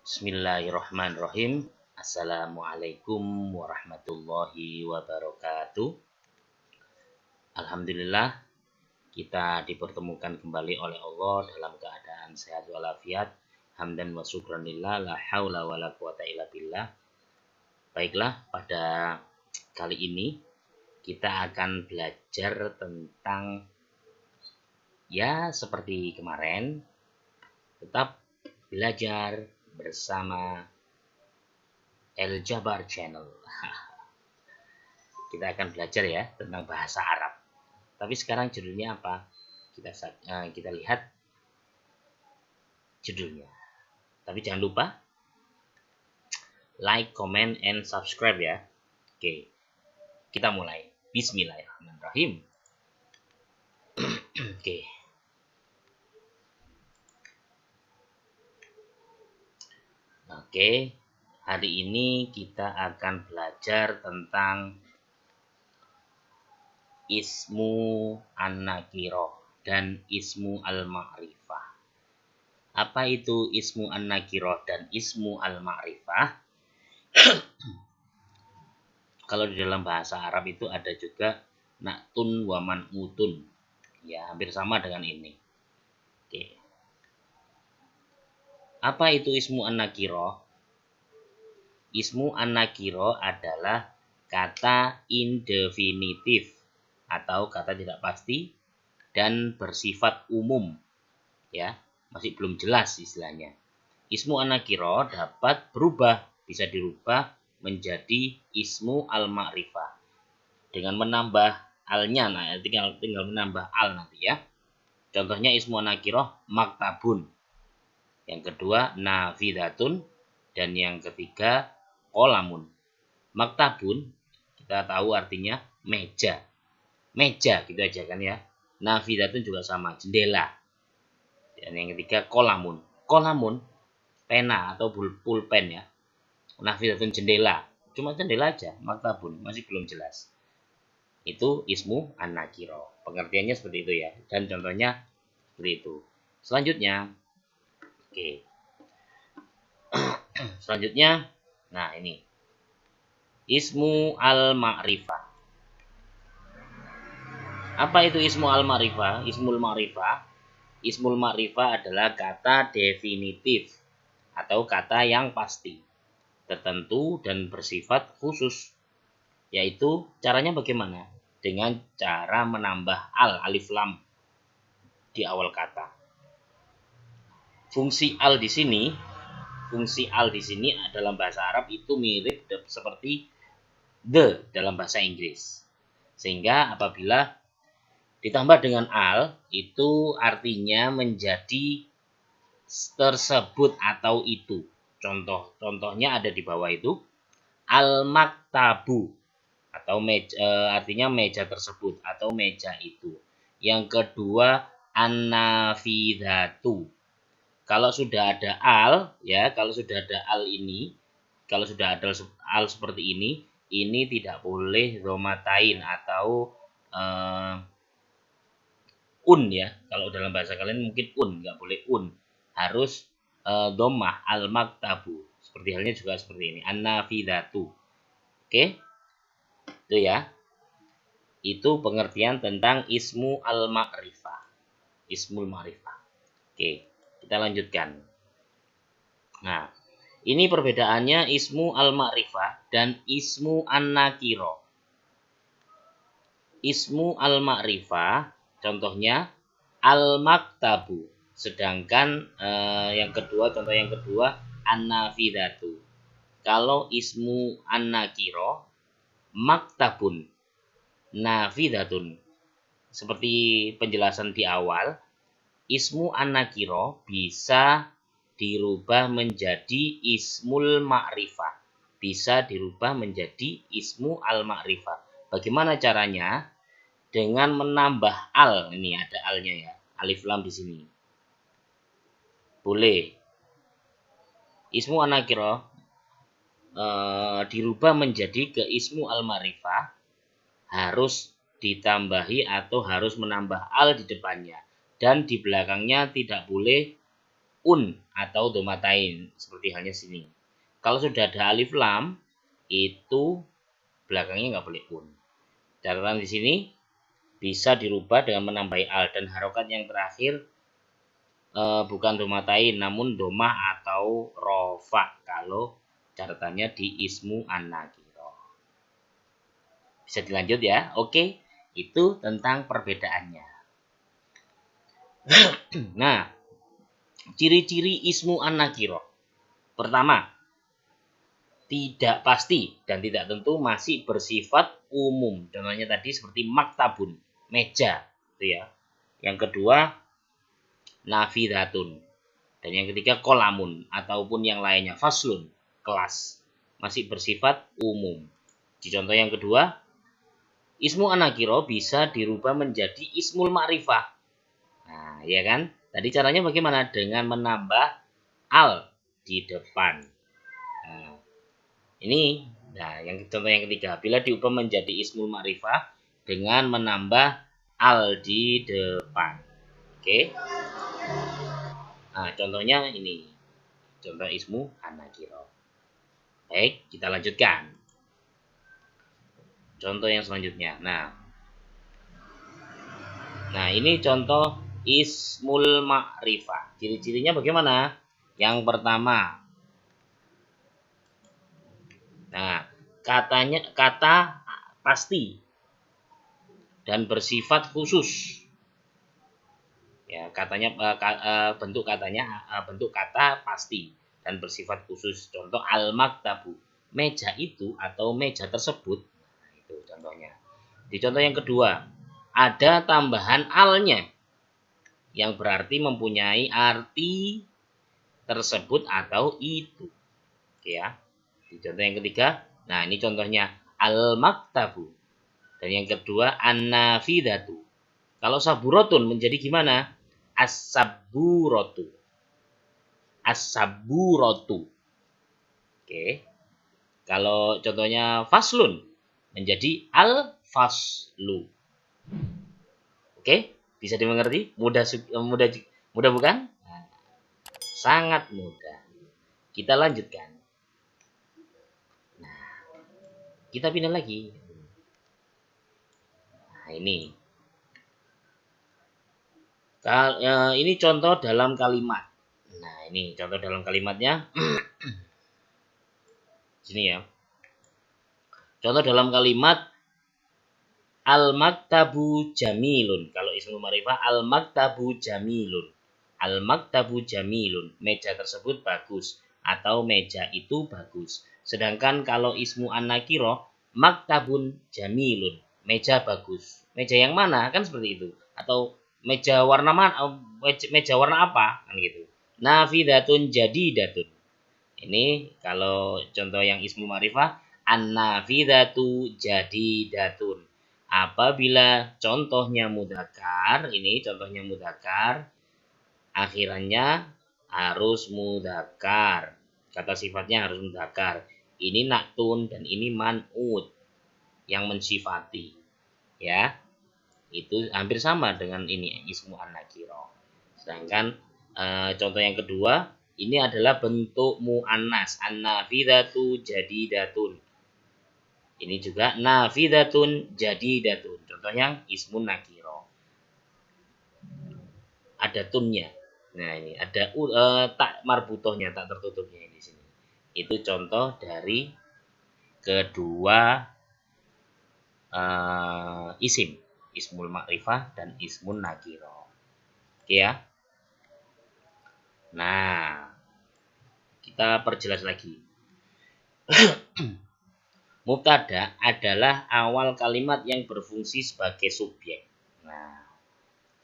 Bismillahirrahmanirrahim. Assalamualaikum warahmatullahi wabarakatuh. Alhamdulillah kita dipertemukan kembali oleh Allah dalam keadaan sehat walafiat. Hamdan wa syukran lillah, la haula wa la quwata illa billah. Baiklah, pada kali ini kita akan belajar tentang seperti kemarin, tetap belajar bersama El Jabar Channel. Kita akan belajar ya tentang bahasa Arab. Tapi sekarang judulnya apa? Kita lihat judulnya. Tapi jangan lupa like, comment, and subscribe ya. Oke, kita mulai. Bismillahirrahmanirrahim. Oke. Oke, hari ini kita akan belajar tentang ismu an-nakirah dan ismu al-ma'rifah. Apa itu ismu an-nakirah dan ismu al-ma'rifah? Kalau di dalam bahasa Arab itu ada juga na'tun wa man'utun. Ya, hampir sama dengan ini. Oke. Apa itu ismu an-nakirah? Ismu an-nakirah adalah kata indefinitif atau kata tidak pasti dan bersifat umum. Ya, masih belum jelas istilahnya. Ismu an-nakirah dapat berubah, bisa dirubah menjadi ismu al-ma'rifah dengan menambah alnya. Nah, tinggal menambah al nanti ya. Contohnya ismu an-nakirah maktabun. Yang kedua nafidatun, dan yang ketiga kolamun. Maktabun kita tahu artinya meja. Meja gitu aja kan ya. Nafidatun juga sama, jendela. Dan yang ketiga kolamun. Kolamun pena atau pulpen ya. Nafidatun jendela. Cuma jendela aja, maktabun masih belum jelas. Itu ismu an-nakirah. Pengertiannya seperti itu ya. Dan contohnya seperti itu. Selanjutnya, oke. Selanjutnya, nah ini ismu al-ma'rifah. Apa itu ismu al-ma'rifah? Ismul ma'rifah. Ismul ma'rifah adalah kata definitif atau kata yang pasti, tertentu dan bersifat khusus. Yaitu caranya bagaimana? Dengan cara menambah alif lam di awal kata. Fungsi al di sini dalam bahasa Arab itu mirip seperti the dalam bahasa Inggris. Sehingga apabila ditambah dengan al, itu artinya menjadi tersebut atau itu. Contohnya ada di bawah itu. Al-maktabu atau artinya meja tersebut atau meja itu. Yang kedua an-nafidatu. Kalau sudah ada al ya, kalau sudah ada al seperti ini tidak boleh dhomatain atau ya. Kalau dalam bahasa kalian mungkin nggak boleh harus dhammah al-maktabu. Seperti halnya juga seperti ini, an-nafidatu. Oke, itu ya. Itu pengertian tentang ismu al-ma'rifah, ismul ma'rifah. Oke, kita lanjutkan. Nah, ini perbedaannya ismu al-ma'rifah dan ismu an-nakirah. Ismu al-ma'rifah contohnya al-maktabu, sedangkan contoh yang kedua an-nafidatu. Kalau ismu an-nakirah maktabun, nafidatun. Seperti penjelasan di awal, ismu an-nakirah bisa dirubah menjadi ismul ma'rifah, bisa dirubah menjadi ismu al-ma'rifah. Bagaimana caranya? Dengan menambah al. Ini ada alnya ya, alif lam di sini. Boleh. Ismu an-nakirah dirubah menjadi ke ismu al-ma'rifah, harus ditambahi atau harus menambah al di depannya, dan di belakangnya tidak boleh atau domatain seperti halnya sini. Kalau sudah ada alif lam itu belakangnya nggak boleh Catatan di sini bisa dirubah dengan menambahi al dan harokat yang terakhir bukan domatain namun domah atau rofa kalau catatannya di ismu an-nakiro. Bisa dilanjut ya. Oke, itu tentang perbedaannya. Nah, ciri-ciri ismu an-nakiro. Pertama, tidak pasti dan tidak tentu, masih bersifat umum. Contohnya tadi seperti maktabun, meja, gitu ya. Yang kedua, nafidatun. Dan yang ketiga, kolamun ataupun yang lainnya, faslun, kelas. Masih bersifat umum. Di contoh yang kedua, ismu an-nakiro bisa dirubah menjadi ismul ma'rifah. Nah, ya kan? Tadi caranya bagaimana? Dengan menambah al di depan. Nah, ini, yang contoh yang ketiga, bila diubah menjadi ismul ma'rifah dengan menambah al di depan. Oke. Nah, contohnya ini. Contoh ismu an-nakiro. Baik, kita lanjutkan. Contoh yang selanjutnya. Nah, ini contoh ismul ma'rifah. Ciri-cirinya bagaimana? Yang pertama, kata pasti dan bersifat khusus. Ya, bentuk kata pasti dan bersifat khusus. Contoh al-maktabu, meja itu atau meja tersebut. Nah, itu contohnya. Di contoh yang kedua, ada tambahan alnya yang berarti mempunyai arti tersebut atau itu. Oke ya. Di contoh yang ketiga, nah ini contohnya al-maktabu. Dan yang kedua an-nafidatu. Kalau saburotun menjadi gimana? As-saburotu. As-saburotu. Oke. Kalau contohnya faslun menjadi al-faslu. Oke, bisa dimengerti? Mudah bukan? Nah, sangat mudah. Kita lanjutkan. Nah, kita pindah lagi. Nah, ini. Ini contoh dalam kalimat. Nah, ini contoh dalam kalimatnya. Sini ya. Contoh dalam kalimat al-maktabu jamilun. Kalau ismul ma'rifah al-maktabu jamilun. Al-maktabu jamilun. Meja tersebut bagus atau meja itu bagus. Sedangkan kalau ismu an-nakiro maktabun jamilun. Meja bagus. Meja yang mana? Kan seperti itu. Atau meja warna mana? Meja warna apa? Kan gitu. Nafidatun jadidatun. Ini kalau contoh yang ismu ma'rifah an-nafidatu jadidatun. Apabila contohnya mudzakkar, ini contohnya mudzakkar, akhirannya harus mudzakkar. Kata sifatnya harus mudzakkar. Ini naktun dan ini man'ut yang mensifati. Ya. Itu hampir sama dengan ini ismu an-nakiro. Sedangkan contoh yang kedua, ini adalah bentuk mu'annas. An-nafidatu jadidatun. Ini juga nafidatun jadidatun. Contohnya ismun nakiro. Ada tunnya. Nah, ini ada tak marbutohnya, tak tertutupnya di sini. Itu contoh dari kedua isim, ismul ma'rifah dan ismun nakiro. Oke ya. Nah, kita perjelas lagi. Mubtada adalah awal kalimat yang berfungsi sebagai subjek. Nah,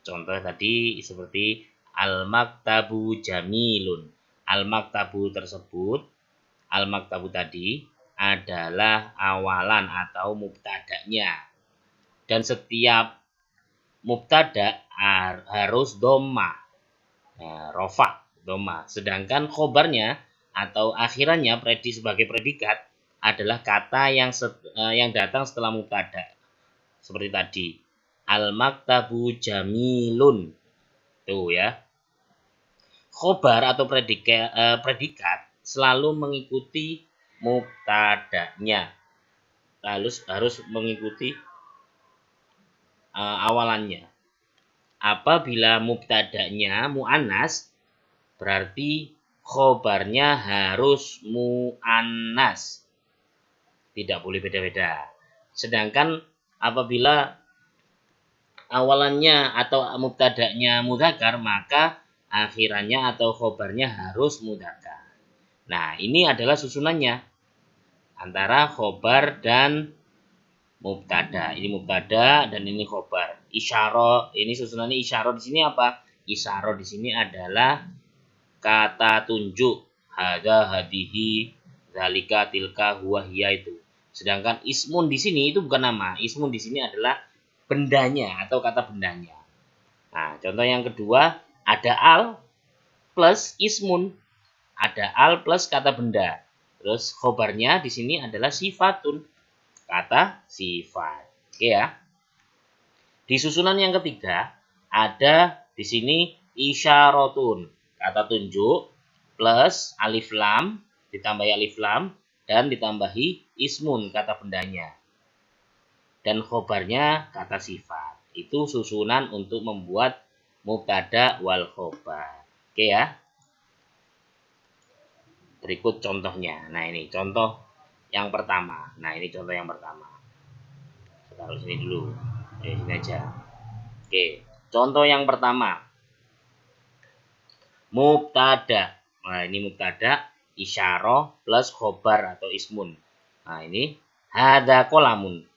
contoh tadi seperti al-maktabu jamilun. Al-maktabu tersebut, al-maktabu tadi adalah awalan atau mubtada'nya. Dan setiap mubtada harus dhammah. Nah, rofa, dhammah. Sedangkan khobarnya atau akhirannya sebagai predikat adalah kata yang datang setelah mubtada. Seperti tadi, al-maktabu jamilun. Tuh ya. khobar atau predikat selalu mengikuti mubtada'nya, harus mengikuti awalannya. Apabila mubtada'nya mu'annas, berarti khobarnya harus mu'annas, tidak boleh beda-beda. Sedangkan apabila awalannya atau mubtada'nya mudzakkar, maka akhirannya atau khobarnya harus mudzakkar. Nah, ini adalah susunannya antara khobar dan mubtada. Ini mubtada dan ini khobar. Isyarah, ini susunannya isyarah di sini apa? Isyarah di sini adalah kata tunjuk. Hada, hadihi, zalika, tilka, huwa, hiya itu. Sedangkan ismun di sini itu bukan nama. Ismun di sini adalah bendanya atau kata bendanya. Nah, contoh yang kedua ada al plus ismun. Ada al plus kata benda. Terus khobarnya di sini adalah sifatun. Kata sifat. Oke ya. Di susunan yang ketiga ada di sini isyaratun, kata tunjuk plus alif lam, ditambahi alif lam dan ditambahi ismun, kata bendanya. Dan khobarnya kata sifat. Itu susunan untuk membuat mubtada wal khobar. Oke ya. Berikut contohnya. Nah, ini contoh yang pertama. Nah, ini contoh yang pertama. Kita taruh sini dulu. Sini aja. Oke, contoh yang pertama. Mubtada. Nah, ini mubtada isyarah plus khobar atau ismun. Nah, ini hada kolamun.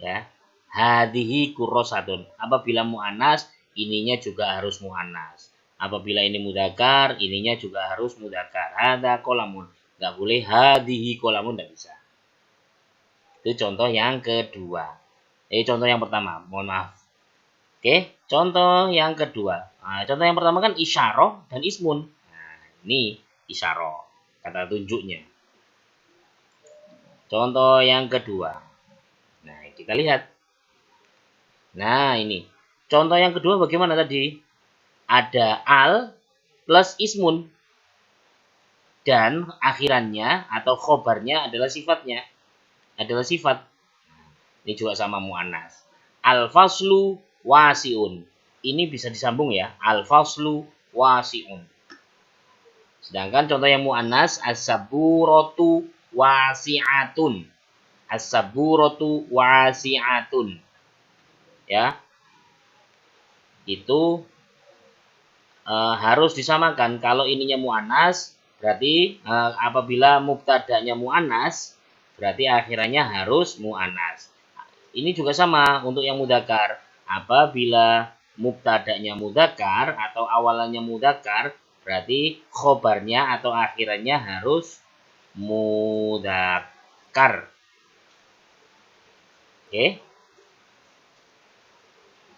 Ya. Hadihi kurrosatun. Apabila mu'annas, ininya juga harus mu'annas. Apabila ini mudzakkar, ininya juga harus mudzakkar. Hada kolamun. Enggak boleh hadihi kolamun, enggak bisa. Itu contoh yang kedua. Contoh yang pertama, mohon maaf. Oke, contoh yang kedua. Nah, contoh yang pertama kan isyarah dan ismun. Nah, ini isyarah, kata tunjuknya. Contoh yang kedua. Nah, kita lihat. Nah, ini. Contoh yang kedua bagaimana tadi? Ada al plus ismun. Dan akhirannya atau khobarnya adalah sifatnya. Adalah sifat. Ini juga sama mu'annas. Al-faslu wasi'un. Ini bisa disambung ya. Al-faslu wasi'un. Sedangkan contoh yang mu'annas as-saburatu wasi'atun. As-saburatu wasi'atun. Ya. Itu harus disamakan. Kalau ininya mu'annas, berarti apabila mubtada'nya mu'annas, berarti akhirannya harus mu'annas. Ini juga sama untuk yang mudzakkar. Apabila mubtada'nya mudzakkar atau awalannya mudzakkar, berarti khobarnya atau akhirannya harus mudzakkar. Oke.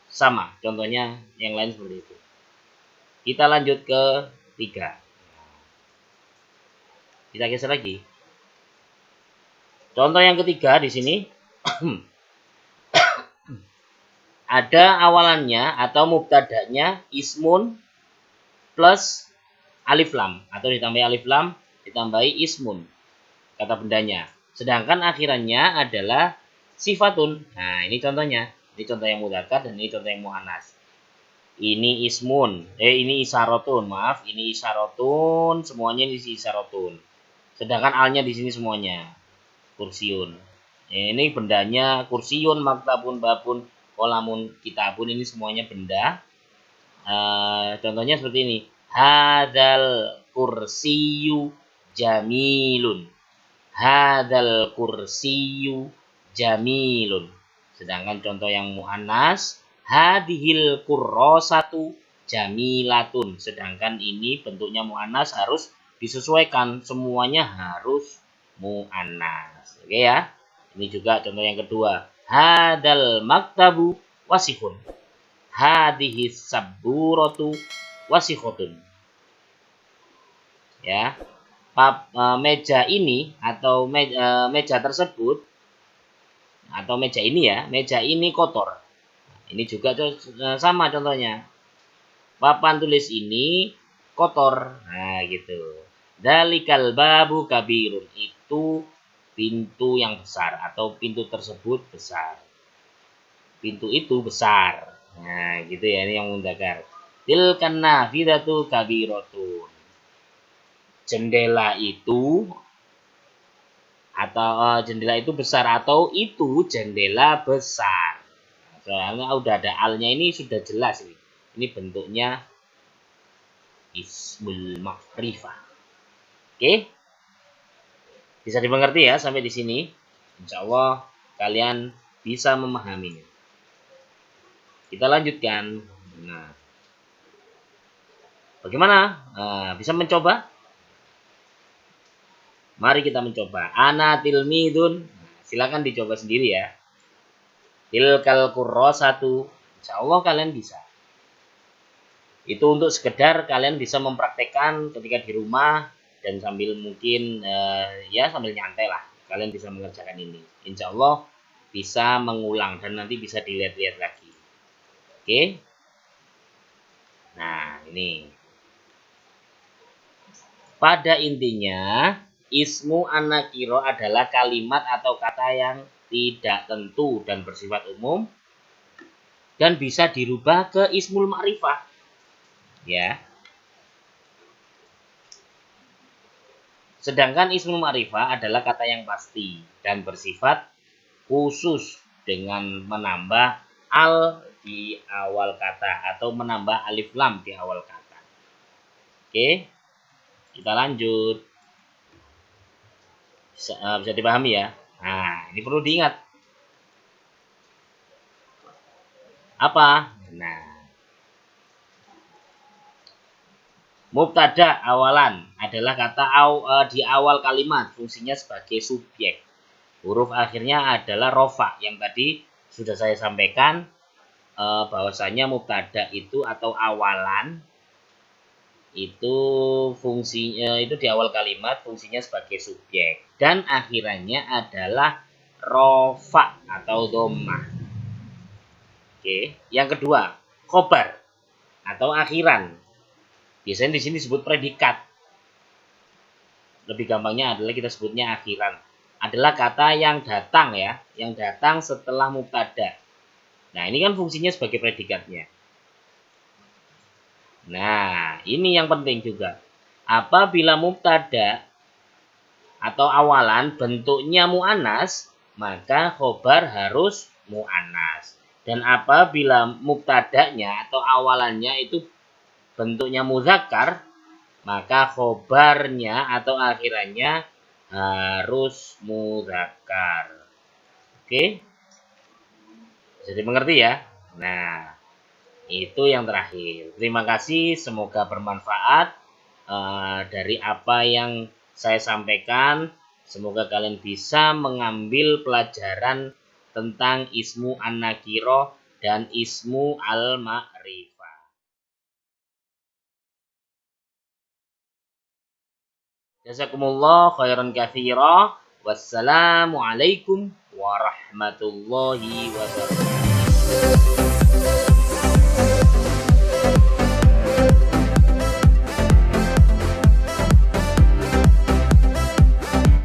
Sama contohnya yang lain seperti itu. Kita lanjut ke 3. Kita geser lagi. Contoh yang ketiga di sini ada awalannya atau mubtada'nya ismun plus alif lam atau ditambahi alif lam ditambahi ismun, kata bendanya. Sedangkan akhirannya adalah sifatun. Nah, ini contohnya. Ini contoh yang mudzakkar dan ini contoh yang muannas. Ini ismun, ini isyaratun, maaf, ini isyaratun, semuanya ini isyaratun. Sedangkan alnya di sini semuanya kursiun. Ini bendanya kursiun, maktabun, babun, kolamun, kitabun, ini semuanya benda. Contohnya seperti ini. Hadzal kursiyu jamilun. Hadzal kursiyu jamilun. Sedangkan contoh yang muannas hadhil kurrosatu jamilatun. Sedangkan ini bentuknya muannas harus disesuaikan, semuanya harus muannas. Oke ya. Ini juga contoh yang kedua. Hadal maktabu wasifun. Hadhihi saburatu wasifotun. Ya. Meja ini atau meja tersebut atau meja ini ya, meja ini kotor. Ini juga sama contohnya. papan tulis ini kotor. Nah, gitu. Dalikal babu kabirun, itu pintu yang besar atau pintu tersebut besar. Pintu itu besar. Nah, gitu ya, ini yang mudzakkar. Tilkan nafidatu kabirotun. Jendela itu atau jendela itu besar atau itu jendela besar. Soalnya udah ada alnya ini sudah jelas ini. Ini bentuknya ismul ma'rifah. Oke? Bisa dimengerti ya sampai di sini? Insya Allah kalian bisa memahaminya. Kita lanjutkan. Nah, bagaimana? Bisa mencoba? Mari kita mencoba. Ana tilmidun. Silakan dicoba sendiri ya. Tilkal kurrosatu. Insya Allah kalian bisa. Itu untuk sekedar kalian bisa mempraktekkan ketika di rumah dan sambil mungkin ya sambil nyantai lah. Kalian bisa mengerjakan ini. Insya Allah bisa mengulang dan nanti bisa dilihat-lihat lagi. Oke. Nah, ini. Pada intinya, ismu an-nakiro adalah kalimat atau kata yang tidak tentu dan bersifat umum dan bisa dirubah ke ismul ma'rifah. Ya. Sedangkan ismul ma'rifah adalah kata yang pasti dan bersifat khusus dengan menambah al di awal kata atau menambah alif lam di awal kata. Oke, kita lanjut. Bisa dipahami ya. Nah, ini perlu diingat. Apa? Nah, mubtada awalan adalah kata di awal kalimat, fungsinya sebagai subjek. Huruf akhirnya adalah rofa yang tadi sudah saya sampaikan bahwasanya mubtada itu atau awalan itu fungsinya itu di awal kalimat fungsinya sebagai subjek dan akhirannya adalah rofa atau dhammah. Oke, yang kedua khobar atau akhiran. Biasanya di sini disebut predikat. Lebih gampangnya adalah kita sebutnya akhiran. Adalah kata yang datang ya, yang datang setelah mubtada. Nah, ini kan fungsinya sebagai predikatnya. Nah, ini yang penting juga. Apabila mubtada atau awalan bentuknya mu'annas, maka khobar harus mu'annas. Dan apabila mubtadanya atau awalannya itu bentuknya muzakkar, maka khobarnya atau akhirannya harus muzakkar. Oke? Bisa dimengerti ya? Nah, itu yang terakhir. Terima kasih, semoga bermanfaat dari apa yang saya sampaikan. Semoga kalian bisa mengambil pelajaran tentang ismu an-nakiro dan ismu al-ma'rifah. Jazakumullah khairan katsira. Wassalamualaikum warahmatullahi wabarakatuh.